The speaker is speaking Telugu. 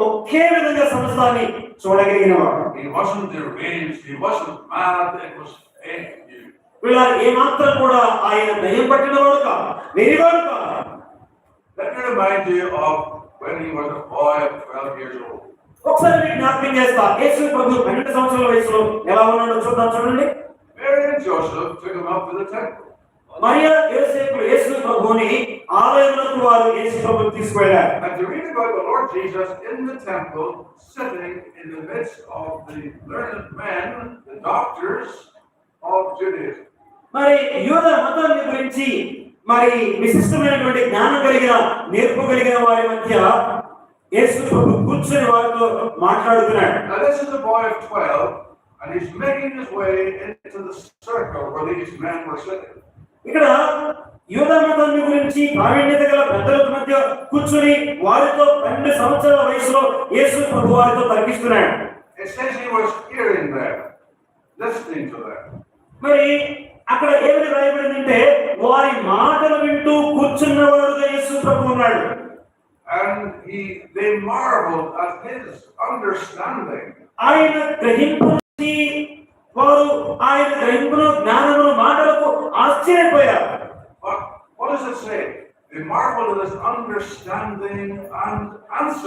ఒకే విధంగా సమస్తాన్ని చూడగలిగినవాడు. He wasn't deranged, he wasn't mad, it was faith. వీళ్ళ ఏమాత్రం కూడా ఆయన దయ్యం పట్టినవాడు కాదు, వెరివాడు కాదు. Let me remind you of when he was a boy of 12 years old. ఒకసారి మీకు జ్ఞాపకం చేస్తా, యేసు ప్రభు 12 సంవత్సరాల వయసులో ఎలా ఉన్నాడో చూద్దాం. చూడండి. Mary and Joseph took him up to the temple. Mariya యోసేపులు యేసు ప్రభువుని ఆలయంలోకి వారు యేసు ప్రభువుని తీసుకెళ్లారు. And to read about the Lord Jesus in the temple, sitting in the midst of the learned men, the doctors of Judaism. మరి యూద మతాన్ని గురించి మరి విశిష్టమైనటువంటి జ్ఞానం కలిగిన, నేర్పు కలిగిన వారి మధ్య యేసు ప్రభు కూర్చొని వారితో మాట్లాడుతున్నాడు. Now this is a boy of 12, and he's making his way into the circle where these men were sitting. ఇక్కడ యూద మతాన్ని గురించి ప్రావీణ్యత గల పెద్దల మధ్య కూర్చొని వారితో 12 సంవత్సరాల వయసులో యేసు ప్రభు వారితో తర్కిస్తున్నాడు. It says he was hearing them, listening to them. మరి అక్కడ ఏమని రాయబడిందంటే వారి మాటలు వింటూ కూర్చున్నవాడుగా యేసు ప్రభు ఉన్నాడు. And they marveled at his understanding. ఆయన గ్రహింపుని వారు ఆయన గ్రహింపును, జ్ఞానమును, మాటలకు ఆశ్చర్యపోయారు. But what does it say? They marveled at his understanding and answer.